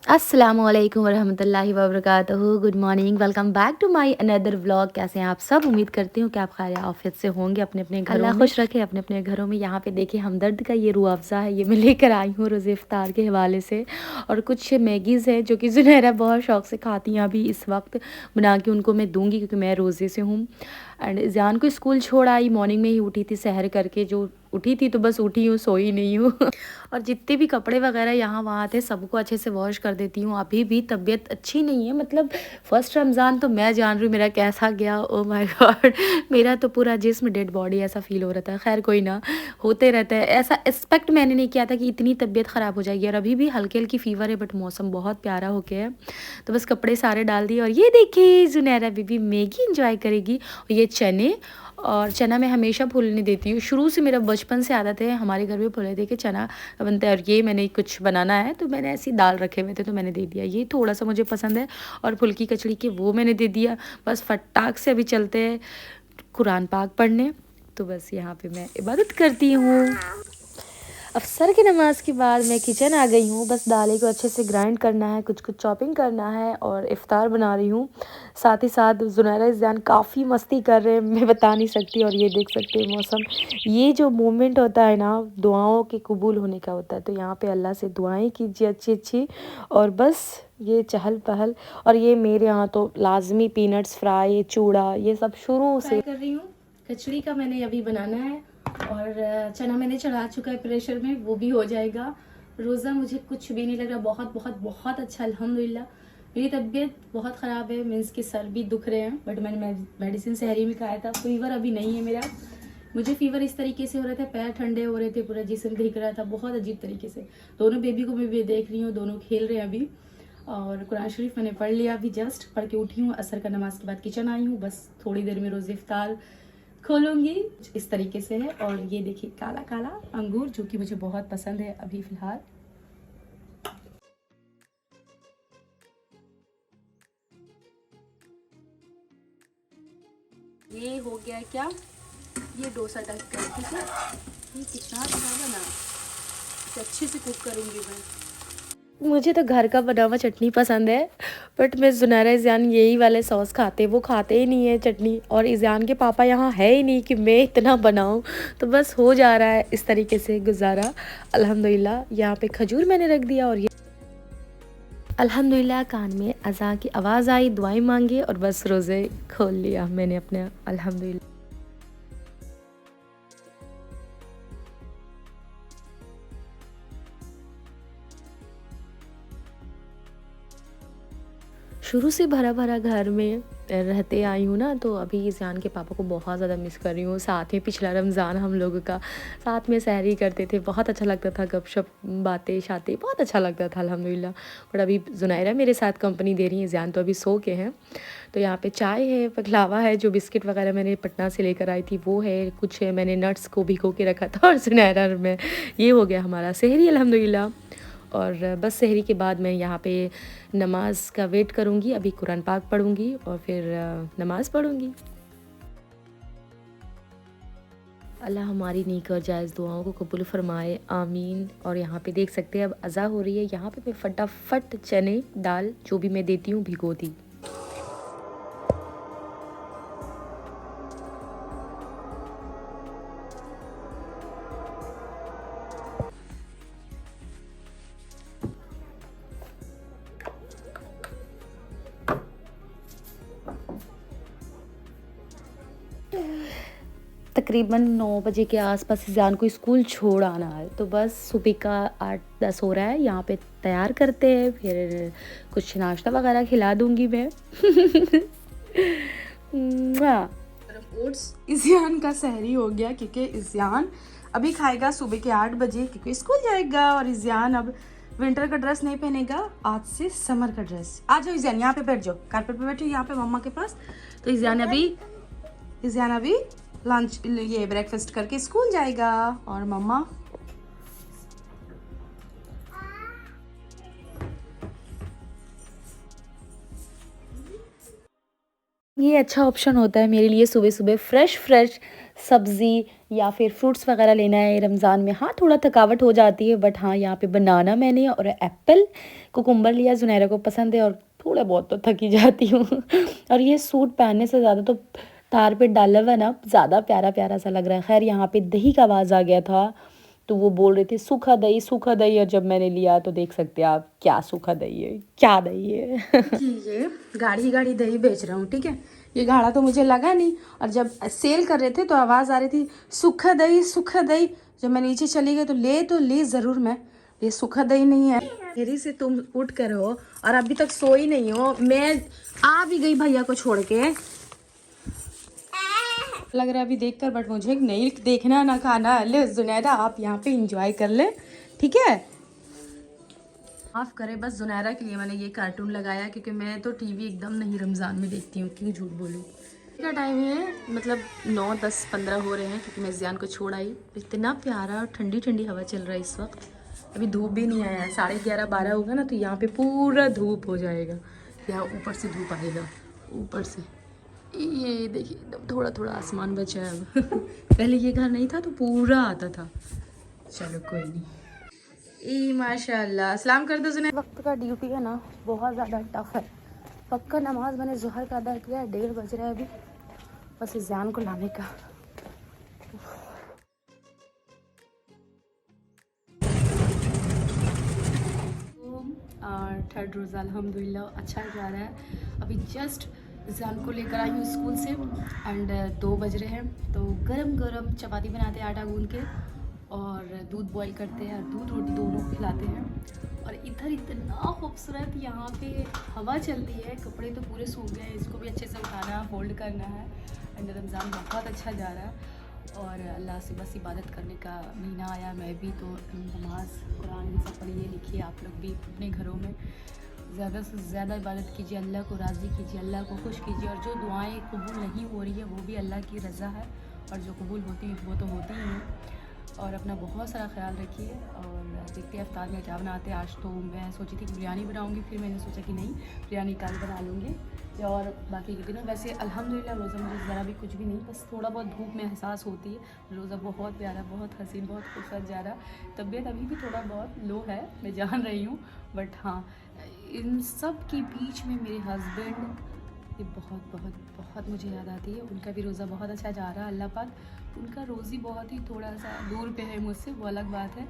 अस्सलामुअलैकुम वरहमतुल्लाहि वबरकातुहू। Good morning, welcome back to my another vlog. कैसे हैं आप सब? उम्मीद करती हूँ कि आप खैर आफियत से होंगे अपने अपने घरों में। अल्लाह खुश रखे अपने अपने घरों में। यहाँ पे देखिए हमदर्द का ये रूह अफ़ज़ा है, ये मैं लेकर आई हूँ रोज़े इफ्तार के हवाले से। और कुछ मैगीज़ हैं जो कि ज़ुनैरा बहुत शौक़ से खाती हैं, अभी इस वक्त बना के उनको मैं दूँगी क्योंकि मैं रोज़े से हूँ। एंड ज़ियान को स्कूल छोड़ आई, मॉर्निंग में ही उठी थी सहर करके, जो उठी थी तो बस उठी हूँ, सोई नहीं हूँ। और जितने भी कपड़े वगैरह यहाँ वहाँ थे सबको अच्छे से वॉश कर देती हूँ। अभी भी तबीयत अच्छी नहीं है, मतलब फर्स्ट रमज़ान तो मैं जान रही हूँ मेरा कैसा गया। ओ माय गॉड, मेरा तो पूरा जिस्म डेड बॉडी ऐसा फील हो रहा था। खैर कोई ना, होते रहता है ऐसा। एक्सपेक्ट मैंने नहीं किया था कि इतनी तबीयत ख़राब हो जाएगी। और अभी भी हल्की हल्की फ़ीवर है, बट मौसम बहुत प्यारा हो गया है। तो बस कपड़े सारे डाल दिए और ये देखिए ज़ुनैरा बीबी मैगी इंजॉय करेगी। और ये चने, और चना मैं हमेशा फूलने देती हूँ, शुरू से मेरा बचपन से आदत है। हमारे घर में बोले थे कि चना बनता है और ये मैंने कुछ बनाना है तो मैंने ऐसी दाल रखे हुए थे तो मैंने दे दिया। ये थोड़ा सा मुझे पसंद है और फुल्की कचड़ी के वो मैंने दे दिया। बस फटाक से अभी चलते हैं कुरान पाक पढ़ने। तो बस यहाँ पे मैं इबादत करती हूँ। अफसर की नमाज़ के बाद मैं किचन आ गई हूँ। बस दालें को अच्छे से ग्राइंड करना है, कुछ कुछ चॉपिंग करना है और इफ़्तार बना रही हूँ। साथ ही साथ ज़ुनैरा ज़ियान काफ़ी मस्ती कर रहे हैं, मैं बता नहीं सकती। और ये देख सकते हैं मौसम, ये जो मोमेंट होता है ना, दुआओं के कबूल होने का होता है। तो यहाँ पे अल्लाह से दुआएं कीजिए अच्छी अच्छी। और बस ये चहल पहल। और ये मेरे यहाँ तो लाजमी पीनट्स फ्राई, चूड़ा, ये सब शुरू से कर रही हूँ। कचड़ी का मैंने अभी बनाना है और चना मैंने चढ़ा चुका है प्रेशर में, वो भी हो जाएगा। रोज़ा मुझे कुछ भी नहीं लग रहा, बहुत बहुत बहुत अच्छा अल्हम्दुलिल्लाह। मेरी तबीयत बहुत ख़राब है, मीन्स कि सर भी दुख रहे हैं, बट मैंने मेडिसिन सहरी में खाया था। फीवर अभी नहीं है मेरा। मुझे फीवर इस तरीके से हो रहे थे, पैर ठंडे हो रहे थे, पूरा जिस्म भीग रहा था, बहुत अजीब तरीके से। दोनों बेबी को मैं भी देख रही हूँ, दोनों खेल रहे हैं अभी। और कुरान शरीफ मैंने पढ़ लिया, अभी जस्ट पढ़ के उठी हूँ। असर का नमाज के बाद किचन आई हूँ, बस थोड़ी देर में रोज़े इफ्तार खोलूंगी। इस तरीके से है। और ये देखिए काला काला अंगूर जो कि मुझे बहुत पसंद है अभी फ़िलहाल। ये हो गया क्या, ये डोसा टाइप का, ठीक है। ये कितना ज़्यादा ना, इसे अच्छे से कुक करूँगी मैं। मुझे तो घर का बना हुआ चटनी पसंद है, बट मैं ज़ुनैरा ज़ियान यही वाले सॉस खाते, वो खाते ही नहीं है चटनी। और ईज़ान के पापा यहाँ है ही नहीं कि मैं इतना बनाऊँ। तो बस हो जा रहा है इस तरीके से गुजारा अल्हम्दुलिल्लाह। यहाँ पे खजूर मैंने रख दिया और ये अल्हम्दुलिल्लाह कान में अज़ान की आवाज़ आई, दुआएं मांगी और बस रोज़े खोल लिया मैंने अपने अल्हम्दुलिल्लाह। शुरू से भरा भरा घर में रहते आई हूँ ना, तो अभी ईज़ान के पापा को बहुत ज़्यादा मिस कर रही हूँ। साथ में पिछला रमज़ान हम लोगों का साथ में सहरी करते थे, बहुत अच्छा लगता था, गपशप बातें शातें, बहुत अच्छा लगता था अल्हम्दुलिल्लाह। बट अभी ज़ुनैरा मेरे साथ कंपनी दे रही है, ईज़ान तो अभी सो के हैं। तो यहाँ पे चाय है, पखलावा है, जो बिस्किट वगैरह मैंने पटना से लेकर आई थी वो है, कुछ है मैंने नट्स को भिगो के रखा था। और ज़ुनैरा में ये हो गया हमारा सहरी अल्हम्दुलिल्लाह। और बस सहरी के बाद मैं यहाँ पे नमाज का वेट करूँगी। अभी कुरान पाक पढ़ूँगी और फिर नमाज पढ़ूँगी। अल्लाह हमारी नेक और जायज़ दुआओं को कबूल फ़रमाए, आमीन। और यहाँ पे देख सकते हैं अब अज़ा हो रही है। यहाँ पे मैं फटाफट चने दाल जो भी मैं देती हूँ भिगो दी। तकरीबन 9 बजे के आसपास ईज़ान को स्कूल छोड़ आना है, तो बस सुबह का 8-10 हो रहा है। यहाँ पे तैयार करते हैं, फिर कुछ नाश्ता वगैरह खिला दूँगी मैं। ओट्स इज़ान का सहरी हो गया, क्योंकि इज़ान अभी खाएगा सुबह के 8 बजे, क्योंकि स्कूल जाएगा। और इज़ान अब विंटर का ड्रेस नहीं पहनेगा, आज से समर का ड्रेस। आ जाओ इज़ान, यहाँ पे बैठ जाओ, कारपेट पे बैठो, यहाँ पे मम्मा के पास। तो इज़ान अभी लंच ये ब्रेकफास्ट करके स्कूल जाएगा। और मम्मा ये अच्छा ऑप्शन होता है मेरे लिए सुबह सुबह फ्रेश फ्रेश सब्ज़ी या फिर फ्रूट्स वगैरह लेना है रमज़ान में। हाँ, थोड़ा थकावट हो जाती है, बट हाँ यहाँ पे बनाना मैंने और एप्पल कुकुम्बर लिया, जुनैरा को पसंद है, और थोड़ा बहुत तो थकी जाती हूँ और ये सूट पहनने से ज़्यादा तो तार पे डाला हुआ ना ज़्यादा प्यारा प्यारा सा लग रहा है। खैर यहाँ पे दही का आवाज़ आ गया था, तो वो बोल रहे थे सूखा दही, और जब मैंने लिया तो देख सकते हैं आप क्या सूखा दही है, क्या दही है ये गाड़ी दही बेच रहा हूँ, ठीक है। ये गाढ़ा तो मुझे लगा नहीं, और जब सेल कर रहे थे तो आवाज़ आ रही थी सूखा दही सूखा दही। जब मैं नीचे चली गई तो ली ज़रूर मैं, ये सूखा दही नहीं है। मेरी से तुम उठ कर हो और अभी तक सोई नहीं हो। मैं आ भी गई भैया को छोड़ के, लग रहा है अभी देख कर, बट मुझे नहीं देखना ना खाना। ले जुनैरा आप यहाँ पे इंजॉय कर ले, ठीक है। माफ़ करें, बस जुनैरा के लिए मैंने ये कार्टून लगाया, क्योंकि मैं तो टीवी एकदम नहीं रमज़ान में देखती हूँ, क्यों झूठ बोलूँ। का टाइम है, मतलब 9, 10, 15 हो रहे हैं, क्योंकि मैं जियान को छोड़ आई। इतना प्यारा और ठंडी ठंडी हवा चल रहा है इस वक्त। अभी धूप भी नहीं आया है, 11:30, 12 होगा ना तो यहाँ पे पूरा धूप हो जाएगा। यहाँ ऊपर से धूप आएगा, ऊपर से। ये देखिए एकदम थोड़ा थोड़ा आसमान बचा है अब पहले ये घर नहीं था तो पूरा आता था। चलो कोई नहीं। ई माशाल्लाह, सलाम कर दो सुने। वक्त का ड्यूटी है ना बहुत ज़्यादा टफ है। पक्का नमाज मैंने ज़ोहर का अदा किया, 1:30 बज रहा है अभी, बस ज़ान को लाने का। और थर्ड रोज़ा अल्हम्दुलिल्लाह अच्छा जा रहा है। अभी जस्ट ज़ान को लेकर आई हूँ स्कूल से, एंड 2 बज रहे हैं, तो गरम गरम चपाती बनाते हैं आटा गूंद के, और दूध बॉईल करते हैं, दूध रोटी दोनों खिलाते हैं। और इधर इतना खूबसूरत यहाँ पे हवा चलती है, कपड़े तो पूरे सूख गए, इसको भी अच्छे से उठाना, फोल्ड करना है। एंड रमज़ान बहुत अच्छा जा रहा है, और अल्लाह से बस इबादत करने का महीना आया। मैं भी तो नमाज कुरान ये सब पढ़िए लिखिए, आप लोग भी अपने घरों में ज़्यादा से ज़्यादा इबादत कीजिए, अल्लाह को राज़ी कीजिए, अल्लाह को खुश कीजिए। और जो दुआएं कबूल नहीं हो रही है वो भी अल्लाह की रज़ा है, और जो कबूल होती है वो तो होती ही है। और अपना बहुत सारा ख्याल रखिए, और देखते हैं इफ्तार में क्या बनाते हैं। आज तो मैं सोची थी कि बिरयानी बनाऊंगी, फिर मैंने सोचा कि नहीं, बिरयानी कल बना लूँगी। और बाकी के दिनों वैसे अल्हम्दुलिल्लाह रोज़ा मुझे ज़रा भी कुछ भी नहीं, बस थोड़ा बहुत धूप में एहसास होती है। रोज़ा बहुत प्यारा, बहुत हसीन, बहुत खूबसूरत जा रहा। तबीयत अभी भी थोड़ा बहुत लो है, मैं जान रही हूँ, बट हाँ इन सब के बीच में मेरे हस्बैंड ये बहुत बहुत बहुत मुझे याद आती है। उनका भी रोज़ा बहुत अच्छा जा रहा है, अल्लाह पाक उनका रोज़ी बहुत ही थोड़ा सा दूर पे है मुझसे, वो अलग बात है,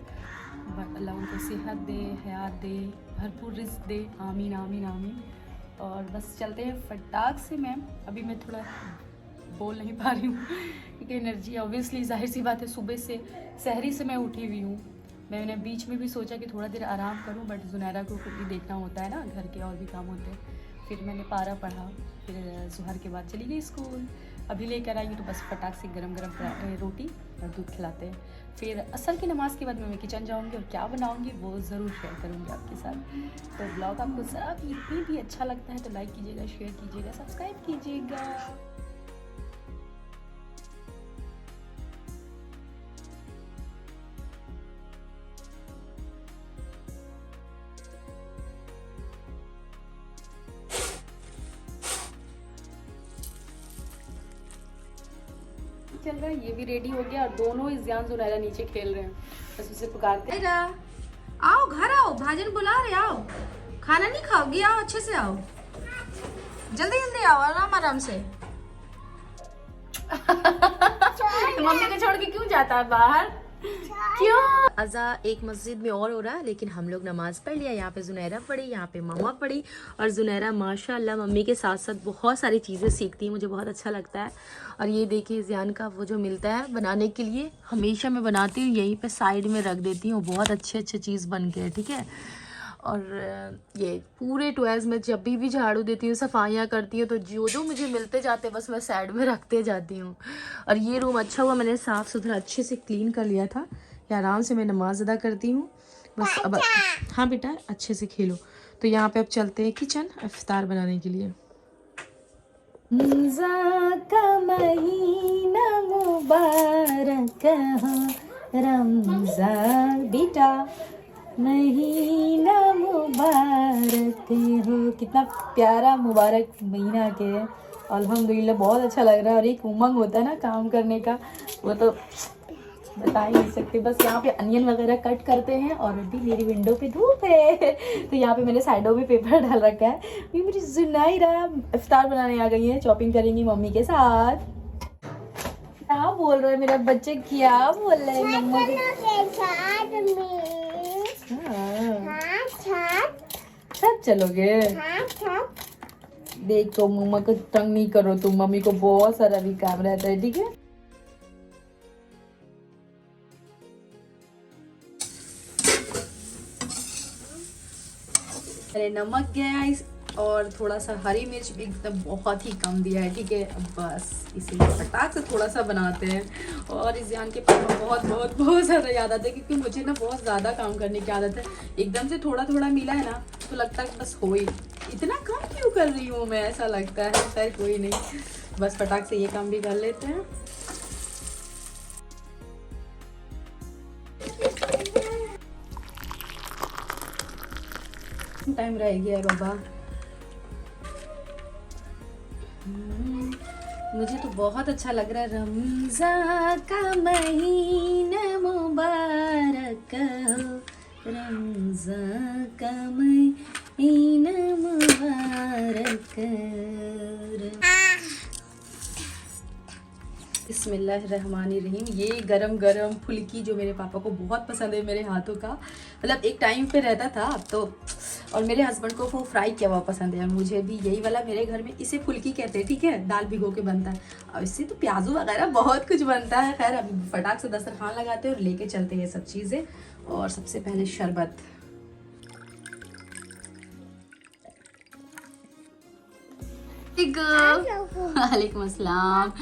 बट अल्लाह उनको सेहत दे, हयात दे, भरपूर रिज़्क़ दे, आमीन आमीन आमीन। और बस चलते हैं फटाक से। मैम अभी मैं थोड़ा बोल नहीं पा रही हूँ क्योंकि एनर्जी ऑब्वियसली ज़ाहिर सी बात है, सुबह से सहरी से मैं उठी हुई हूँ। मैंने बीच में भी सोचा कि थोड़ा देर आराम करूँ, बट जुनैरा को भी देखना होता है ना, घर के और भी काम होते हैं। फिर मैंने पारा पढ़ा, फिर ज़ोहर के बाद चली गई स्कूल। अभी लेकर आई हूँ तो बस फटाक से गरम गरम रोटी और दूध खिलाते हैं। फिर असर की नमाज़ के बाद मैं किचन जाऊँगी, और क्या बनाऊँगी वो ज़रूर शेयर करूँगी आपके साथ। तो ब्लॉग आपको ज़रा भी अच्छा लगता है तो लाइक कीजिएगा, शेयर कीजिएगा, सब्सक्राइब कीजिएगा। चल रहा है, ये भी रेडी हो गया, और दोनों ही ज़ियान जुनैरा नीचे खेल रहे हैं, बस उसे पुकारते हैं। आओ घर आओ, भाजन बुला रहे, आओ खाना नहीं खाओगी, आओ अच्छे से आओ, जल्दी जल्दी आओ, आराम आराम से मम्मी को छोड़ के क्यों जाता है बाहर, क्यों? अज़ा एक मस्जिद में और हो रहा है, लेकिन हम लोग नमाज पढ़ लिया। यहाँ पे जुनैरा पढ़ी, यहाँ पे मम्मा पढ़ी, और जुनैरा माशाल्लाह मम्मी के साथ साथ बहुत सारी चीज़ें सीखती है, मुझे बहुत अच्छा लगता है। और ये देखिए ज़ियान का वो जो मिलता है बनाने के लिए, हमेशा मैं बनाती हूँ, यहीं पे साइड में रख देती हूँ, बहुत अच्छे चीज़ बन के, ठीक है। और ये पूरे टॉयज़ में जब भी झाड़ू देती हूँ, सफाइयाँ करती हूँ, तो जो जो मुझे मिलते जाते बस मैं साइड में रखते जाती हूँ। और ये रूम अच्छा हुआ मैंने साफ़ सुथरा अच्छे से क्लीन कर लिया था, या आराम से मैं नमाज अदा करती हूँ बस। अब हाँ बेटा अच्छे से खेलो। तो यहाँ पे अब चलते हैं किचन इफ्तार बनाने के लिए। रमज़ान का महीना मुबारक हो, रमज़ान बेटा महीना मुबारक हो। कितना प्यारा मुबारक महीना के अल्हम्दुलिल्लाह बहुत अच्छा लग रहा है। और एक उमंग होता है ना काम करने का, वो तो बता ही नहीं सकते। बस यहाँ पे अनियन वगैरह कट करते हैं और अभी मेरी विंडो पे धूप है तो यहाँ पे मैंने साइडों में पेपर डाल रखा है। ये मेरी जुनाइरा इफ्तार बनाने आ गई है, चॉपिंग करेंगी मम्मी के साथ। क्या बोल रहा है मेरा बच्चे, क्या बोल रहा है मम्मा के साथ चलोगे? देखो मम्मा को तंग नहीं करो तुम, मम्मी को बहुत सारा भी काम रहता है, ठीक है। अरे नमक गैस और थोड़ा सा हरी मिर्च भी एकदम बहुत ही कम दिया है, ठीक है। अब बस इसे फटाक से थोड़ा सा बनाते हैं। और इस जान के पापा बहुत बहुत बहुत ज़्यादा याद आते हैं, क्योंकि मुझे ना बहुत ज़्यादा काम करने की आदत है। एकदम से थोड़ा थोड़ा मिला है ना तो लगता है बस हो ही, इतना काम क्यों कर रही हूँ मैं, ऐसा लगता है। खैर कोई नहीं, बस फटाक से ये काम भी कर लेते हैं। टाइम रह गया है बाबा। मुझे तो बहुत अच्छा लग रहा है। रमज़ान का महीना मुबारक हो, रमज़ान का महीना मुबारक हो। बिस्मिल्लाहिर्रहमानिर्रहीम। ये गरम गरम फुल्की जो मेरे पापा को बहुत पसंद है मेरे हाथों का, मतलब एक टाइम पे रहता था, अब तो। और मेरे हस्बैंड को वो फ्राई किया हुआ पसंद है, और मुझे भी यही वाला। मेरे घर में इसे फुल्की कहते हैं, ठीक है। दाल भिगो के बनता है, और इससे तो प्याजू वगैरह बहुत कुछ बनता है। खैर अभी फटाक से दस्तरखान लगाते हैं और लेके चलते हैं सब चीज़ें। और सबसे पहले शरबत। वालेकुम अस्सलाम।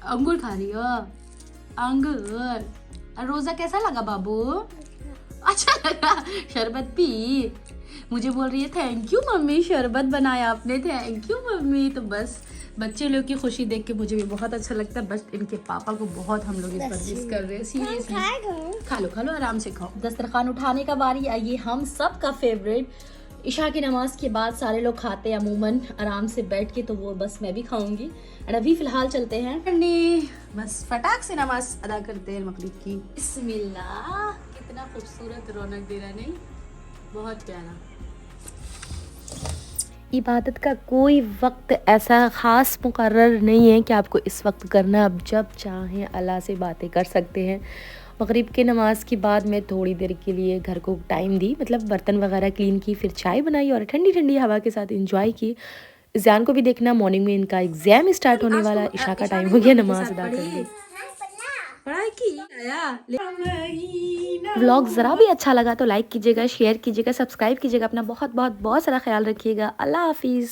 अंगूर खा रही हो? अंगूर। रोजा कैसा लगा बाबू? अच्छा लगा। शरबत पी? मुझे बोल रही है थैंक यू मम्मी, शरबत बनाया आपने, थैंक यू मम्मी। तो बस बच्चे लोग की खुशी देख के मुझे भी बहुत अच्छा लगता है। बस इनके पापा को बहुत हम लोग इस पर मिस कर रहे हैं, सीरियसली। खा लो आराम से खाओ। दस्तरखान उठाने का बारी आई है हम सब का फेवरेट। इशा की नमाज के बाद सारे लोग खाते हैं अमूमन आराम से बैठ के, तो वो बस मैं भी खाऊंगी। और अभी फिलहाल चलते हैं ठंडी, बस फटाक से नमाज अदा करते हैं मगरिब की। बिस्मिल्लाह। कितना खूबसूरत रौनक दे रहा, नहीं? बहुत प्यारा। इबादत का कोई वक्त ऐसा ख़ास मुकर्रर नहीं है कि आपको इस वक्त करना, आप जब चाहें अल्लाह से बातें कर सकते हैं। मगरिब के नमाज़ के बाद मैं थोड़ी देर के लिए घर को टाइम दी, मतलब बर्तन वगैरह क्लीन की, फिर चाय बनाई और ठंडी ठंडी हवा के साथ एंजॉय की। ज़ान को भी देखना, मॉर्निंग में इनका एग्ज़ाम स्टार्ट होने वाला, इशा का टाइम हो गया, नमाज अदा कर ली। व्लॉग ज़रा भी अच्छा लगा तो लाइक कीजिएगा, शेयर कीजिएगा, सब्सक्राइब कीजिएगा। अपना बहुत बहुत बहुत सारा ख्याल रखिएगा। अल्लाह हाफिज़।